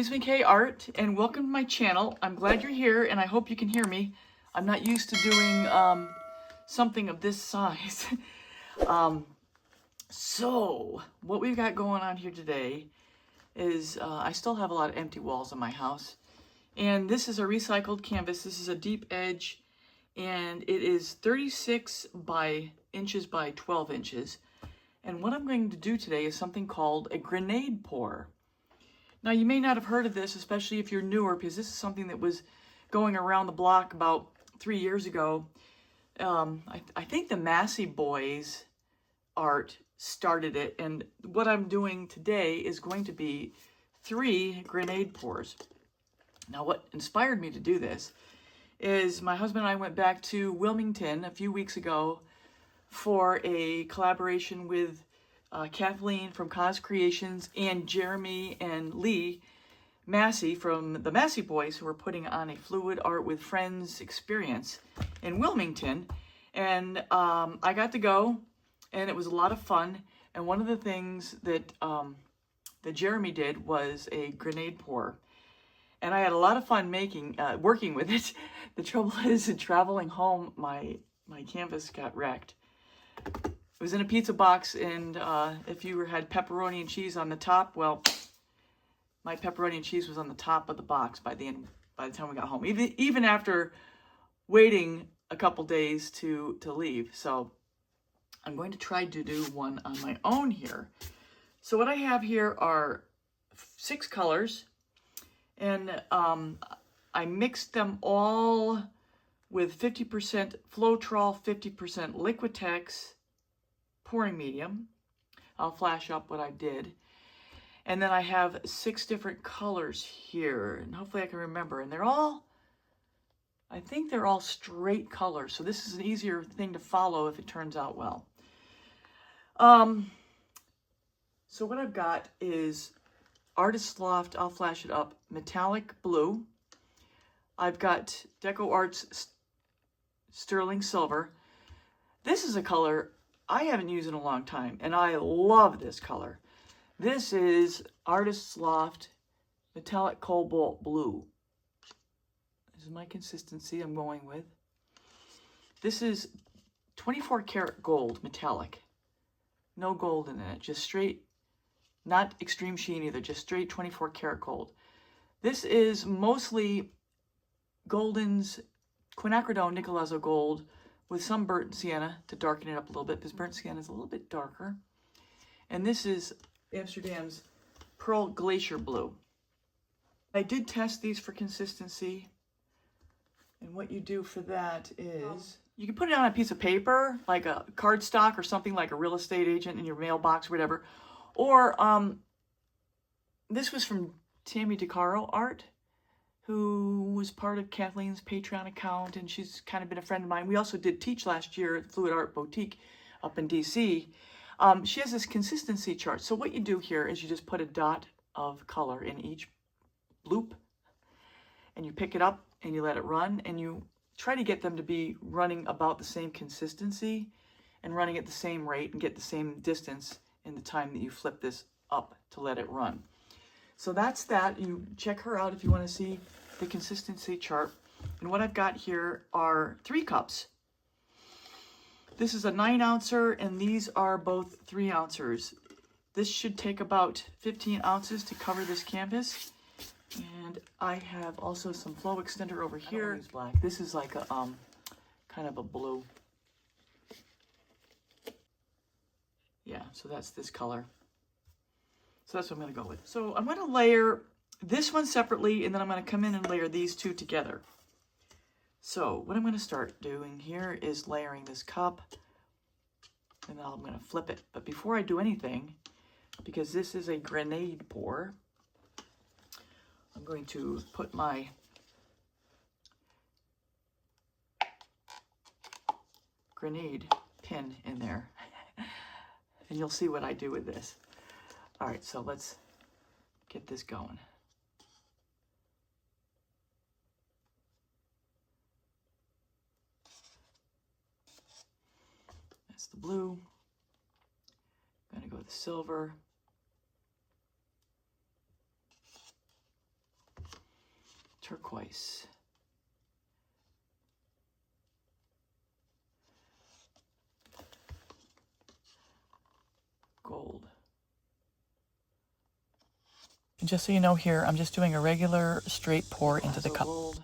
louisemckayart, and welcome to my channel. I'm glad you're here, and I hope you can hear me. I'm not used to doing something of this size. So, what we've got going on here today is I still have a lot of empty walls in my house. And this is a recycled canvas. This is a deep edge, and it is 36 inches by 12 inches. And what I'm going to do today is something called a grenade pour. Now, you may not have heard of this, especially if you're newer, because this is something that was going around the block about 3 years ago. I think the Masse boys art started it, and what I'm doing today is going to be 3 grenade pours. Now, what inspired me to do this is my husband and I went back to Wilmington a few weeks ago for a collaboration with Kathleen from Cause Creations and Jeremy and Lee Masse from the Masse Boys, who were putting on a Fluidart with Friends experience in Wilmington. And I got to go, and it was a lot of fun. And one of the things that that Jeremy did was a grenade pour. And I had a lot of fun working with it. The trouble is, in traveling home, my canvas got wrecked. It was in a pizza box, and if you had pepperoni and cheese on the top, well, my pepperoni and cheese was on the top of the box by the time we got home, even after waiting a couple days to leave. So I'm going to try to do one on my own here. So what I have here are 6 colors, and I mixed them all with 50% Floetrol, 50% Liquitex Pouring medium. I'll flash up what I did. And then I have 6 different colors here, and hopefully I can remember. And I think they're all straight colors, so this is an easier thing to follow if it turns out well. So what I've got is Artist Loft, I'll flash it up, metallic blue. I've got Deco Arts sterling silver. This is a color I haven't used in a long time, and I love this color. This is Artist Loft metallic cobalt blue. This is my consistency I'm going with. This is 24 karat gold metallic. No gold in it, just straight, not extreme sheen either, just straight 24 karat gold. This is mostly Golden's quinacridone Nicolezzo gold with some burnt sienna to darken it up a little bit, because burnt sienna is a little bit darker. And this is Amsterdam's Pearl Glacier Blue. I did test these for consistency, and what you do for that is you can put it on a piece of paper, like a cardstock or something, like a real estate agent in your mailbox or whatever. Or this was from Tammy DeCaro Art, who was part of Kathleen's Patreon account, and she's kind of been a friend of mine. We also did teach last year at Fluidart Boutique up in DC. She has this consistency chart. So what you do here is you just put a dot of color in each loop, and you pick it up and you let it run, and you try to get them to be running about the same consistency and running at the same rate and get the same distance in the time that you flip this up to let it run. So that's that. You check her out if you want to see the consistency chart. And what I've got here are 3 cups. This is a 9-ouncer, and these are both 3-ouncers. This should take about 15 ounces to cover this canvas. And I have also some flow extender over here. I don't use black. This is like a kind of a blue. Yeah, so that's this color. So that's what I'm going to go with. So I'm going to layer this one separately, and then I'm going to come in and layer these 2 together. So what I'm going to start doing here is layering this cup, and then I'm going to flip it. But before I do anything, because this is a grenade pour, I'm going to put my grenade pin in there, and you'll see what I do with this. All right, so let's get this going. That's the blue. I'm going to go with the silver. turquoise. Gold. And just so you know here, I'm just doing a regular straight pour into the cup. Gold.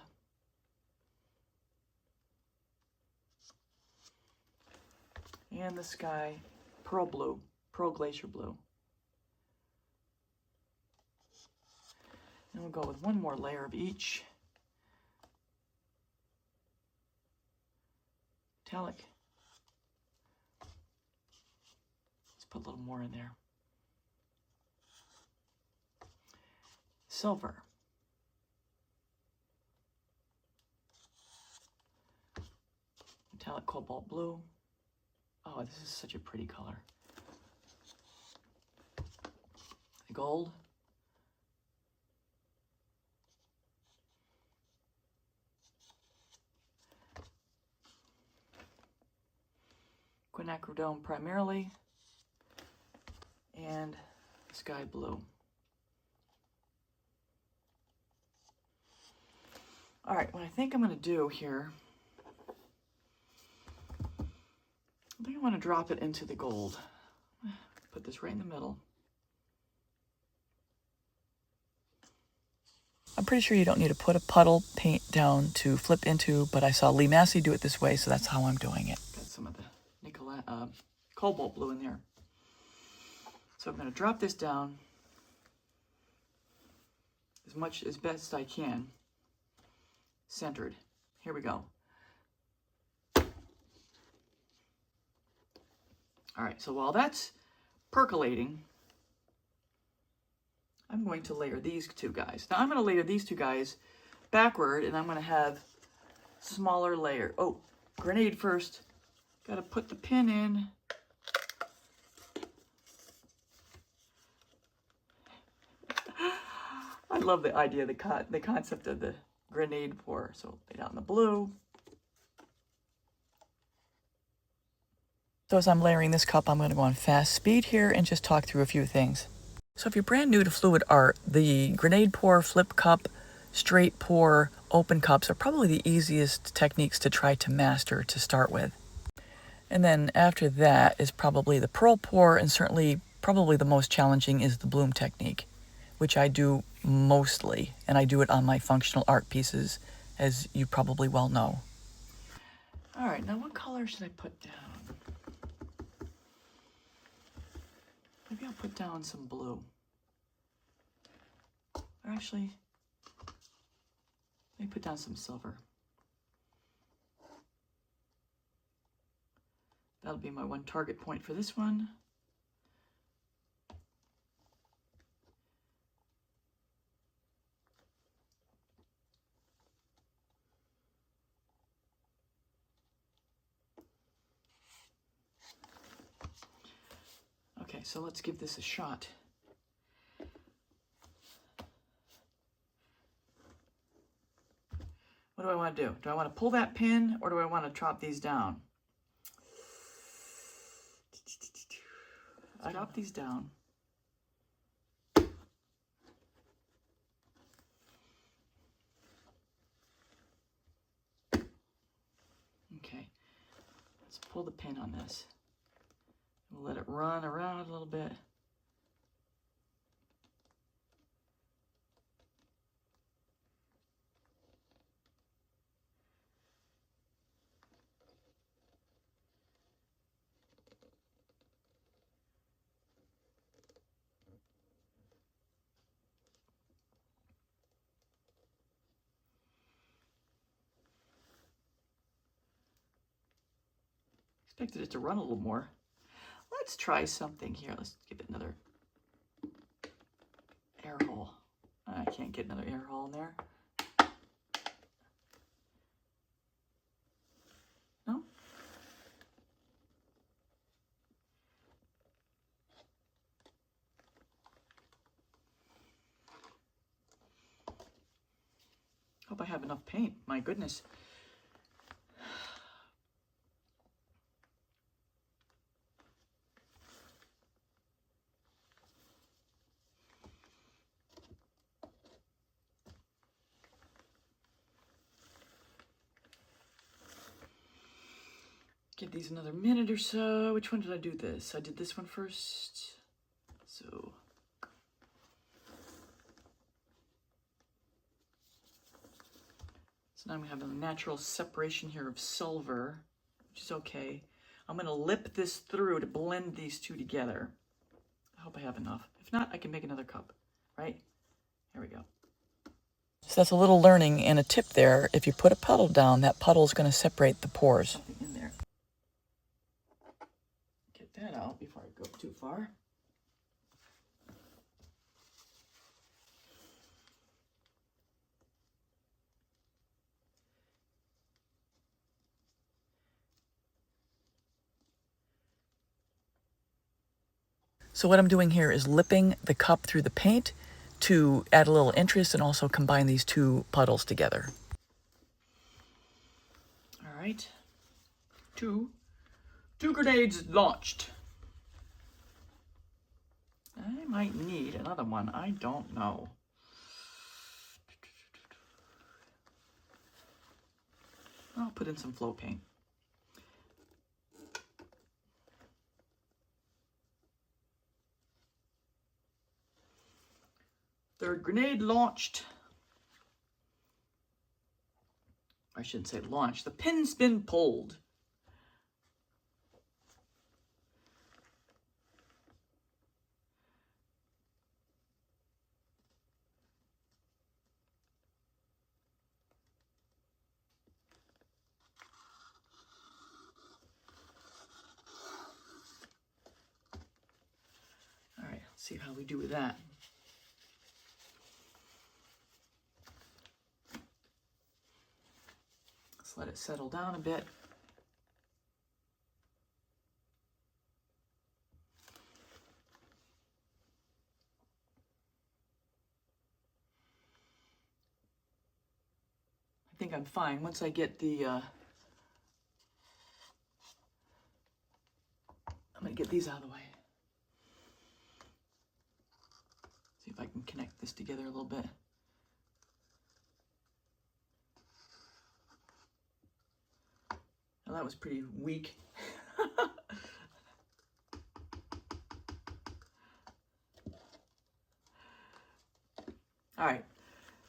And the sky, pearl blue, pearl glacier blue. And we'll go with one more layer of each. Metallic. Let's put a little more in there. Silver. Metallic cobalt blue. Oh, this is such a pretty color. Gold. Quinacridone primarily. And sky blue. All right, what I think I'm going to do here, I think I want to drop it into the gold. Put this right in the middle. I'm pretty sure you don't need to put a puddle paint down to flip into, but I saw Lee Masse do it this way, so that's how I'm doing it. Got some of the cobalt blue in there. So I'm going to drop this down as best I can, centered. Here we go. All right, so while that's percolating, I'm going to layer these two guys. Now I'm going to layer these two guys backward, and I'm going to have smaller layer. Oh, grenade first. Got to put the pin in. I love the idea, the concept of the grenade pour. So lay down the blue. So as I'm layering this cup, I'm going to go on fast speed here and just talk through a few things. So if you're brand new to fluid art, the grenade pour, flip cup, straight pour, open cups are probably the easiest techniques to try to master to start with. And then after that is probably the pearl pour, and certainly probably the most challenging is the bloom technique, which I do mostly, and I do it on my functional art pieces, as you probably well know. All right, now what color should I put down? Maybe I'll put down some blue. Or actually, let me put down some silver. That'll be my one target point for this one. Okay, so let's give this a shot. What do I want to do? Do I want to pull that pin, or do I want to drop these down? I drop these down. Okay, let's pull the pin on this. We'll let it run around a little bit. Expected it to run a little more. Let's try something here. Let's give it another air hole. I can't get another air hole in there. No? Hope I have enough paint. My goodness. Give these another minute or so. Which one did I do this? I did this one first. So now I'm gonna have a natural separation here of silver, which is okay. I'm gonna lip this through to blend these two together. I hope I have enough. If not, I can make another cup, right? Here we go. So that's a little learning and a tip there. If you put a puddle down, that puddle is going to separate the pores. Something in there. Get that out before I go too far. So what I'm doing here is lipping the cup through the paint to add a little interest and also combine these two puddles together. All right, two grenades launched. I might need another one, I don't know. I'll put in some flow paint. Third grenade launched. I shouldn't say launched. The pin's been pulled. All right, let's see how we do with that. Let it settle down a bit. I think I'm fine once I get the, I'm gonna get these out of the way. See if I can connect this together a little bit. Well, that was pretty weak. All right,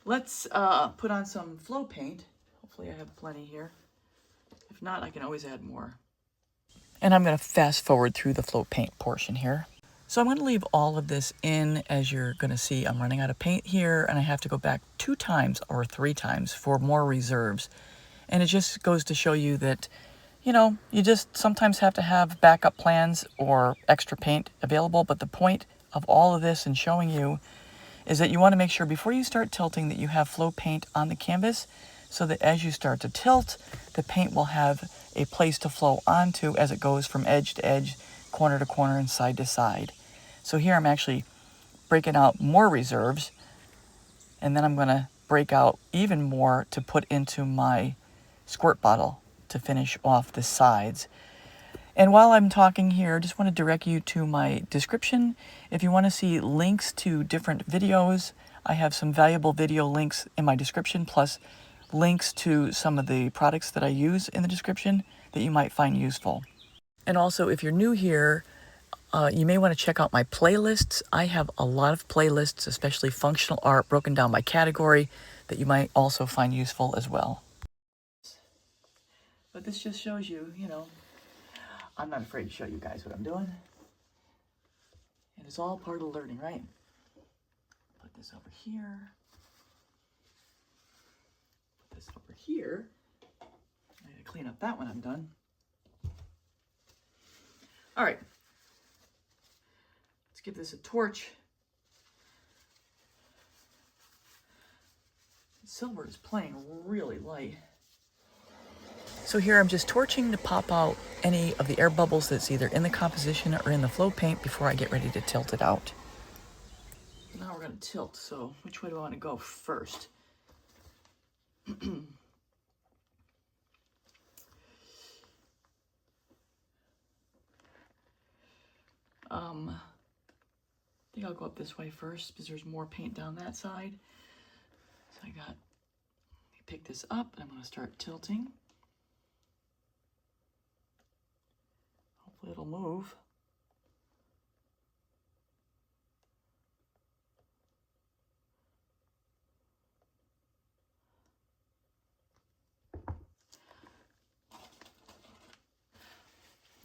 let's put on some flow paint. Hopefully I have plenty here. If not, I can always add more. And I'm going to fast forward through the flow paint portion here. So I'm going to leave all of this in. As you're going to see, I'm running out of paint here, and I have to go back 2 times or 3 times for more reserves. And it just goes to show you that, you know, you just sometimes have to have backup plans or extra paint available. But the point of all of this and showing you is that you want to make sure before you start tilting that you have flow paint on the canvas, so that as you start to tilt, the paint will have a place to flow onto as it goes from edge to edge, corner to corner, and side to side. So here I'm actually breaking out more reserves, and then I'm going to break out even more to put into my squirt bottle to finish off the sides. And while I'm talking here, I just want to direct you to my description. If you want to see links to different videos, I have some valuable video links in my description, plus links to some of the products that I use in the description that you might find useful. And also, if you're new here, you may want to check out my playlists. I have a lot of playlists, especially functional art, broken down by category, that you might also find useful as well. But this just shows you, you know, I'm not afraid to show you guys what I'm doing. And it's all part of learning, right? Put this over here. Put this over here. I gotta clean up that when I'm done. All right. Let's give this a torch. The silver is playing really light. So here I'm just torching to pop out any of the air bubbles that's either in the composition or in the flow paint before I get ready to tilt it out. Now we're going to tilt, so which way do I want to go first? I think I'll go up this way first because there's more paint down that side. So let me pick this up and I'm going to start tilting. Hopefully it'll move.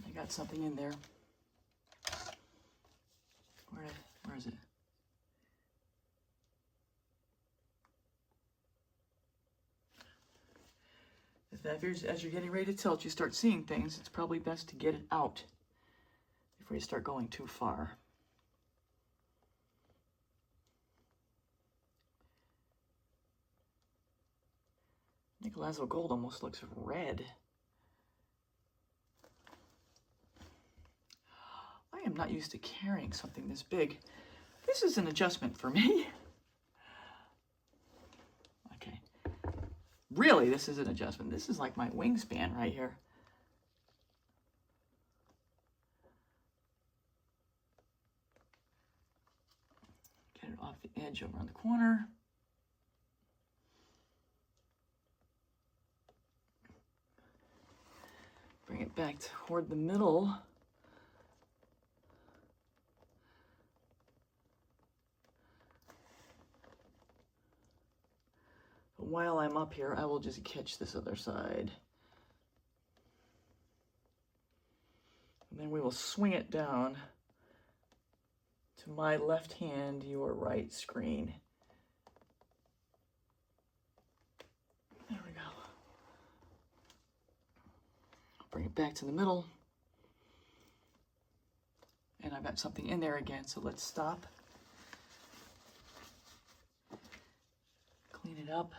I got something in there. Where is it? As you're getting ready to tilt, you start seeing things, it's probably best to get it out before you start going too far. Nicolazo gold almost looks red. I am not used to carrying something this big. This is an adjustment for me. Okay. Really, this is an adjustment. This is like my wingspan right here. Get it off the edge over on the corner. Bring it back toward the middle. But while I'm up here, I will just catch this other side. And then we will swing it down to my left hand, your right screen. There we go. Bring it back to the middle. And I've got something in there again, so let's stop. Clean it up.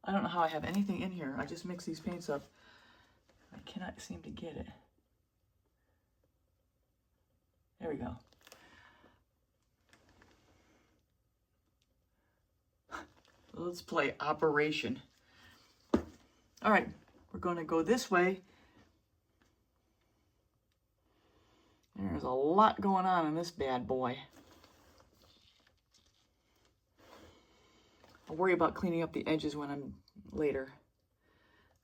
I don't know how I have anything in here. I just mix these paints up. I cannot seem to get it. There we go. Let's play Operation. All right, we're going to go this way. There's a lot going on in this bad boy. I'll worry about cleaning up the edges when I'm later.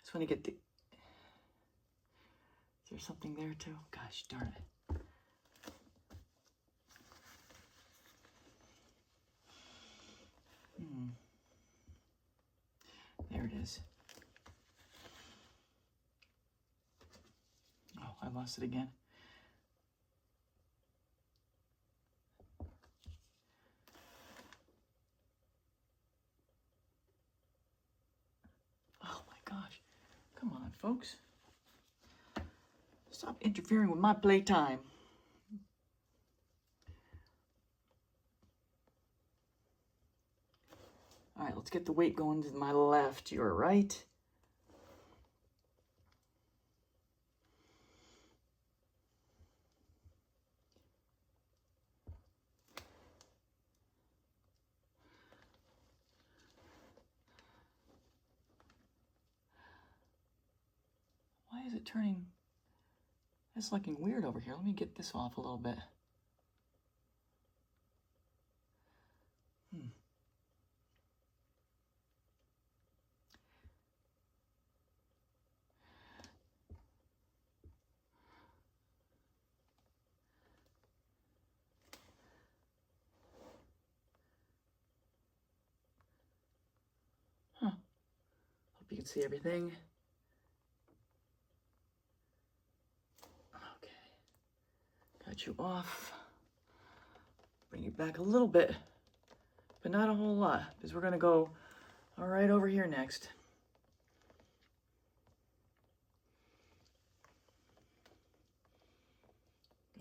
Just want to get the... Is there something there too? Gosh darn it. There it is. Oh, I lost it again. Gosh, come on, folks. Stop interfering with my playtime. All right, let's get the weight going to my left, your right. Why is it turning? It's looking weird over here. Let me get this off a little bit. Huh. Hope you can see everything. Got you off. Bring it back a little bit, but not a whole lot, because we're going to go right over here next.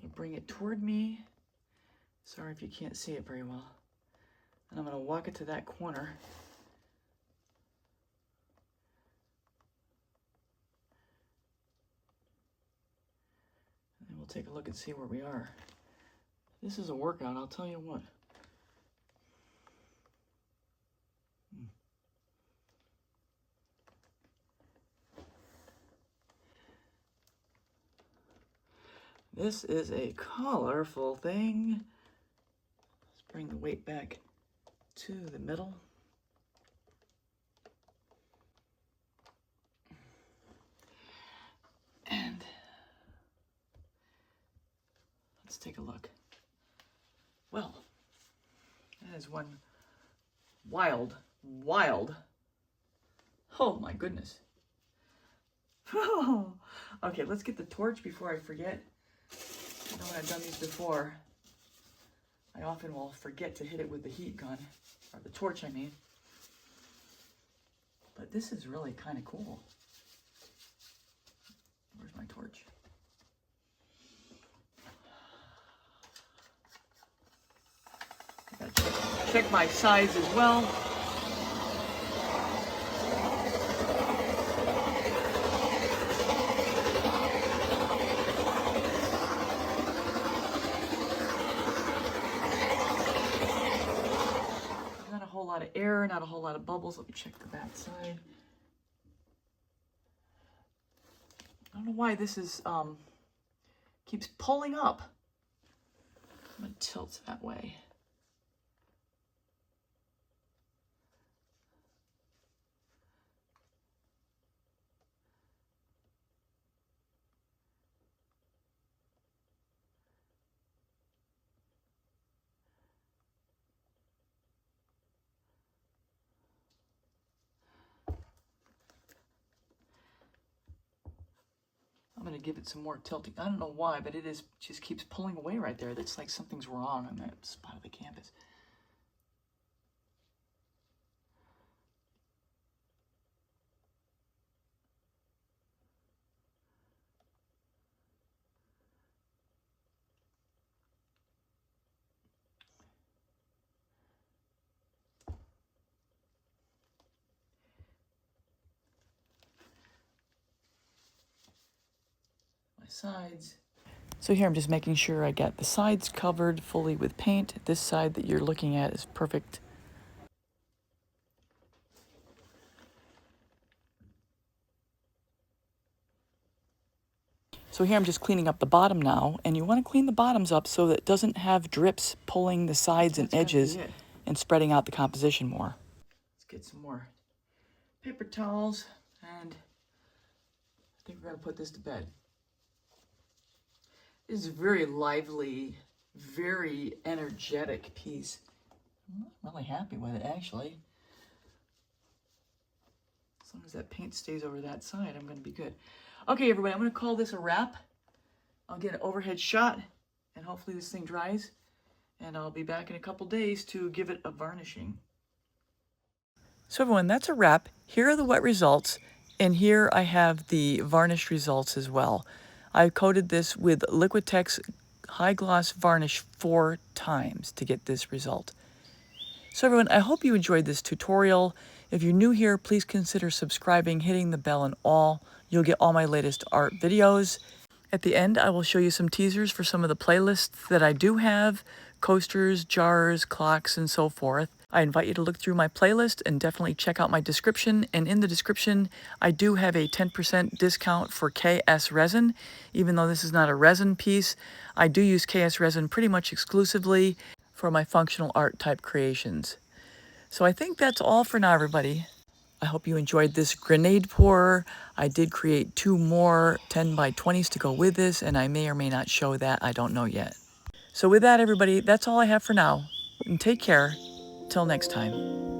Gonna bring it toward me. Sorry if you can't see it very well. And I'm going to walk it to that corner. And we'll take a look and see where we are. This is a workout, I'll tell you what. This is a colorful thing. Let's bring the weight back to the middle. And let's take a look. Well, that is one wild, oh my goodness. Okay, let's get the torch before I forget. I know when I've done these before, I often will forget to hit it with the heat gun, or the torch I mean. But this is really kind of cool. Where's my torch? I gotta check my size as well. Not a whole lot of air, not a whole lot of bubbles. Let me check the back side. I don't know why this is keeps pulling up. I'm gonna tilt that way. I'm going to give it some more tilting. I don't know why, but it is just keeps pulling away right there. That's like something's wrong on that spot of the canvas. Sides. So here I'm just making sure I got the sides covered fully with paint. This side that you're looking at is perfect. So here I'm just cleaning up the bottom now, and you want to clean the bottoms up so that it doesn't have drips pulling the sides and edges and spreading out the composition more. Let's get some more paper towels, and I think we're going to put this to bed. This is a very lively, very energetic piece. I'm really happy with it, actually. As long as that paint stays over that side, I'm going to be good. Okay, everybody, I'm going to call this a wrap. I'll get an overhead shot, and hopefully this thing dries. And I'll be back in a couple days to give it a varnishing. So everyone, that's a wrap. Here are the wet results, and here I have the varnished results as well. I coated this with Liquitex High Gloss Varnish 4 times to get this result. So everyone, I hope you enjoyed this tutorial. If you're new here, please consider subscribing, hitting the bell and all. You'll get all my latest art videos. At the end, I will show you some teasers for some of the playlists that I do have, coasters, jars, clocks, and so forth. I invite you to look through my playlist and definitely check out my description. And in the description, I do have a 10% discount for KS resin. Even though this is not a resin piece, I do use KS resin pretty much exclusively for my functional art type creations. So I think that's all for now, everybody. I hope you enjoyed this grenade pourer. I did create 2 more 10 by 20s to go with this, and I may or may not show that. I don't know yet. So with that, everybody, that's all I have for now. And take care. Till next time.